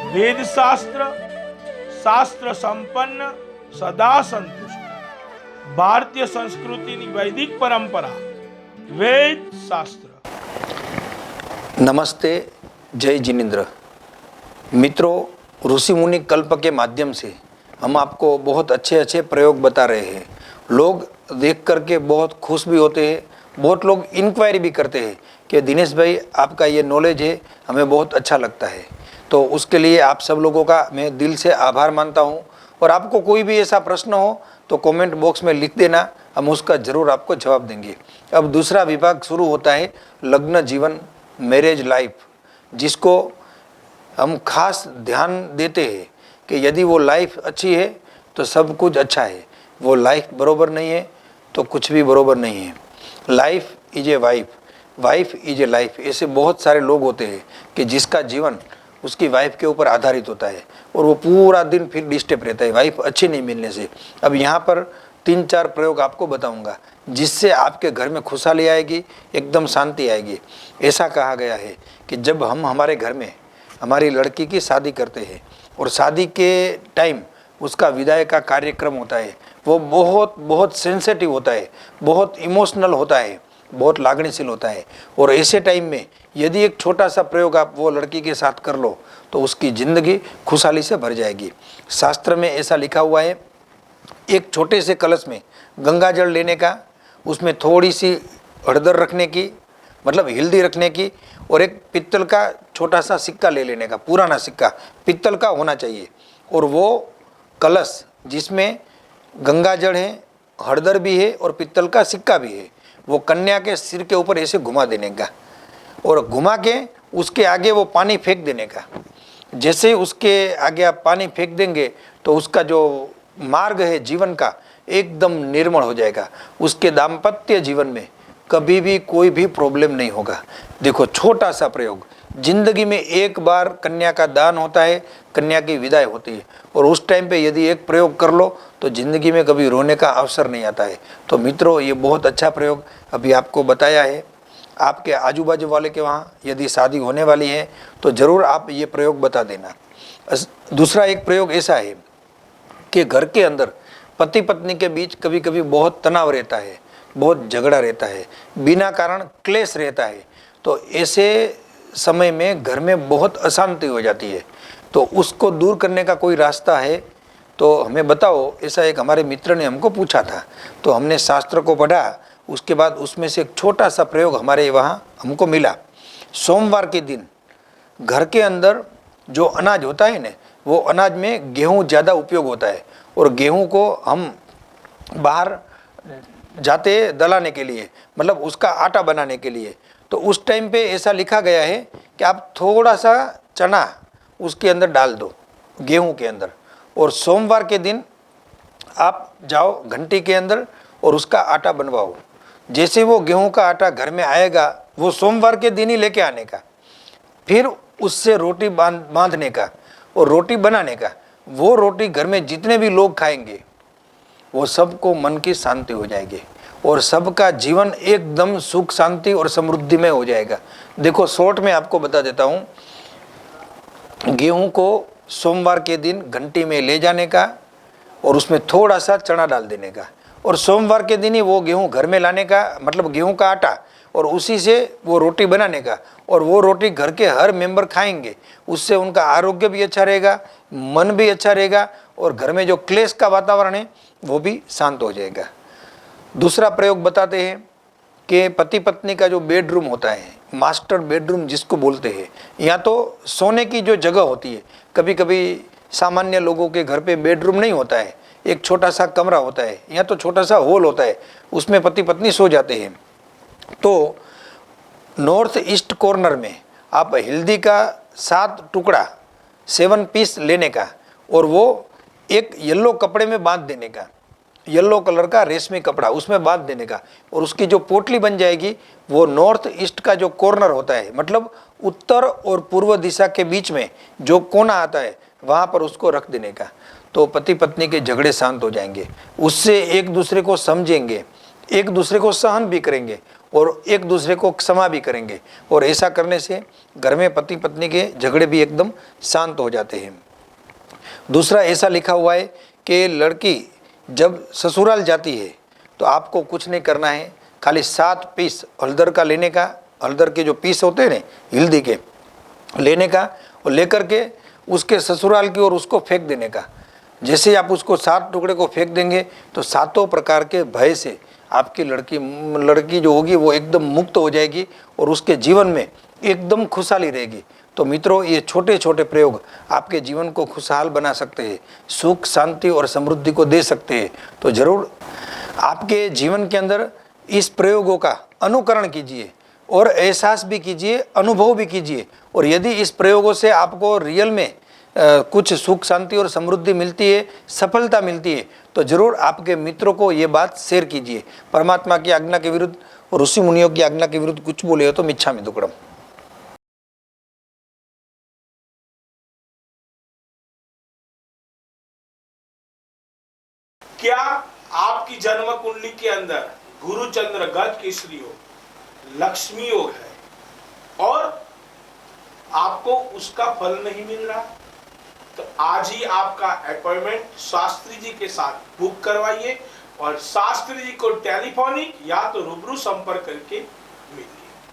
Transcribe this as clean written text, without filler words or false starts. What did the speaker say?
वेद शास्त्र शास्त्र संपन्न सदा संतुष्ट भारतीय संस्कृति वैदिक परंपरा वेद शास्त्र। नमस्ते, जय जिनेन्द्र। मित्रों, ऋषि मुनि कल्प के माध्यम से हम आपको बहुत अच्छे प्रयोग बता रहे हैं। लोग देख करके बहुत खुश भी होते हैं, बहुत लोग इंक्वायरी भी करते हैं कि दिनेश भाई आपका ये नॉलेज है, हमें बहुत अच्छा लगता है। तो उसके लिए आप सब लोगों का मैं दिल से आभार मानता हूँ। और आपको कोई भी ऐसा प्रश्न हो तो कमेंट बॉक्स में लिख देना, हम उसका ज़रूर आपको जवाब देंगे। अब दूसरा विभाग शुरू होता है, लग्न जीवन, मैरिज लाइफ, जिसको हम खास ध्यान देते हैं कि यदि वो लाइफ अच्छी है तो सब कुछ अच्छा है, वो लाइफ बरोबर नहीं है तो कुछ भी बरोबर नहीं है। Life is a wife, wife is a life. ऐसे बहुत सारे लोग होते हैं कि जिसका जीवन उसकी वाइफ के ऊपर आधारित होता है और वो पूरा दिन फिर डिस्टर्ब रहता है वाइफ अच्छी नहीं मिलने से। अब यहाँ पर 3-4 प्रयोग आपको बताऊंगा जिससे आपके घर में खुशहाली आएगी, एकदम शांति आएगी। ऐसा कहा गया है कि जब हम हमारे घर में हमारी लड़की की शादी करते हैं और शादी के टाइम उसका विदाई का कार्यक्रम होता है, वो बहुत सेंसिटिव होता है, बहुत इमोशनल होता है, बहुत लागणीशील होता है। और ऐसे टाइम में यदि एक छोटा सा प्रयोग आप वो लड़की के साथ कर लो तो उसकी ज़िंदगी खुशहाली से भर जाएगी। शास्त्र में ऐसा लिखा हुआ है, एक छोटे से कलश में गंगा जल लेने का, उसमें थोड़ी सी हळदर रखने की, मतलब हल्दी रखने की, और एक पित्तल का छोटा सा सिक्का ले लेने का, पुराना सिक्का पित्तल का होना चाहिए। और वो कलश जिसमें गंगा जल है, हळदर भी है और पित्तल का सिक्का भी है, वो कन्या के सिर के ऊपर ऐसे घुमा देने का और घुमा के उसके आगे वो पानी फेंक देने का। जैसे उसके आगे आप पानी फेंक देंगे तो उसका जो मार्ग है जीवन का एकदम निर्मल हो जाएगा। उसके दाम्पत्य जीवन में कभी भी कोई भी प्रॉब्लम नहीं होगा। देखो, छोटा सा प्रयोग, जिंदगी में एक बार कन्या का दान होता है, कन्या की विदाई होती है, और उस टाइम पे यदि एक प्रयोग कर लो तो ज़िंदगी में कभी रोने का अवसर नहीं आता है। तो मित्रों, ये बहुत अच्छा प्रयोग अभी आपको बताया है। आपके आजू बाजू वाले के वहाँ यदि शादी होने वाली है तो ज़रूर आप ये प्रयोग बता देना। दूसरा एक प्रयोग ऐसा है कि घर के अंदर पति पत्नी के बीच कभी कभी बहुत तनाव रहता है, बहुत झगड़ा रहता है, बिना कारण क्लेश रहता है। तो ऐसे समय में घर में बहुत अशांति हो जाती है। तो उसको दूर करने का कोई रास्ता है तो हमें बताओ। ऐसा एक हमारे मित्र ने हमको पूछा था, तो हमने शास्त्र को पढ़ा, उसके बाद उसमें से एक छोटा सा प्रयोग हमारे वहाँ हमको मिला। सोमवार के दिन घर के अंदर जो अनाज होता है ना, वो अनाज में गेहूँ ज़्यादा उपयोग होता है, और गेहूँ को हम बाहर जाते दलाने के लिए, मतलब उसका आटा बनाने के लिए, तो उस टाइम पे ऐसा लिखा गया है कि आप थोड़ा सा चना उसके अंदर डाल दो, गेहूं के अंदर, और सोमवार के दिन आप जाओ घंटी के अंदर और उसका आटा बनवाओ। जैसे वो गेहूं का आटा घर में आएगा, वो सोमवार के दिन ही लेके आने का, फिर उससे रोटी बांधने का और रोटी बनाने का। वो रोटी घर में जितने भी लोग खाएंगे वो सबको मन की शांति हो जाएगी और सबका जीवन एकदम सुख शांति और समृद्धि में हो जाएगा। देखो, शॉर्ट में आपको बता देता हूँ, गेहूं को सोमवार के दिन घंटी में ले जाने का और उसमें थोड़ा सा चना डाल देने का, और सोमवार के दिन ही वो गेहूं घर में लाने का, मतलब गेहूं का आटा, और उसी से वो रोटी बनाने का, और वो रोटी घर के हर मेंबर खाएंगे। उससे उनका आरोग्य भी अच्छा रहेगा, मन भी अच्छा रहेगा, और घर में जो क्लेश का वातावरण है वो भी शांत हो जाएगा। दूसरा प्रयोग बताते हैं कि पति पत्नी का जो बेडरूम होता है, मास्टर बेडरूम जिसको बोलते हैं, या तो सोने की जो जगह होती है, कभी कभी सामान्य लोगों के घर पे बेडरूम नहीं होता है, एक छोटा सा कमरा होता है या तो छोटा सा हॉल होता है, उसमें पति पत्नी सो जाते हैं। तो नॉर्थ ईस्ट कॉर्नर में आप हल्दी का 7 टुकड़ा 7 पीस लेने का, और वो एक येलो कपड़े में बांध देने का, येलो कलर का रेशमी कपड़ा उसमें बांध देने का, और उसकी जो पोटली बन जाएगी वो नॉर्थ ईस्ट का जो कॉर्नर होता है, मतलब उत्तर और पूर्व दिशा के बीच में जो कोना आता है वहाँ पर उसको रख देने का। तो पति पत्नी के झगड़े शांत हो जाएंगे, उससे एक दूसरे को समझेंगे, एक दूसरे को सहन भी करेंगे, और एक दूसरे को क्षमा भी करेंगे। और ऐसा करने से घर में पति पत्नी के झगड़े भी एकदम शांत हो जाते हैं। दूसरा ऐसा लिखा हुआ है कि लड़की जब ससुराल जाती है तो आपको कुछ नहीं करना है, खाली 7 पीस हल्दर का लेने का, हल्दर के जो पीस होते हैं ना हल्दी के, लेने का और लेकर के उसके ससुराल की ओर उसको फेंक देने का। जैसे आप उसको 7 टुकड़े को फेंक देंगे तो 7 प्रकार के भय से आपकी लड़की जो होगी वो एकदम मुक्त हो जाएगी और उसके जीवन में एकदम खुशहाली रहेगी। तो मित्रों, ये छोटे छोटे प्रयोग आपके जीवन को खुशहाल बना सकते हैं, सुख शांति और समृद्धि को दे सकते हैं। तो जरूर आपके जीवन के अंदर इस प्रयोगों का अनुकरण कीजिए और एहसास भी कीजिए, अनुभव भी कीजिए। और यदि इस प्रयोगों से आपको रियल में कुछ सुख शांति और समृद्धि मिलती है, सफलता मिलती है, तो जरूर आपके मित्रों को ये बात शेयर कीजिए। परमात्मा की आज्ञा के विरुद्ध और ऋषि मुनियों की आज्ञा के विरुद्ध कुछ बोले हो तो मिच्छामि दुक्कडम। क्या आपकी जन्म कुंडली के अंदर गुरु चंद्र गज केसरी योग, लक्ष्मी योग है और आपको उसका फल नहीं मिल रहा, तो आज ही आपका अपॉइंटमेंट शास्त्री जी के साथ बुक करवाइए और शास्त्री जी को टेलीफोनिक या तो रूबरू संपर्क करके मिलिए।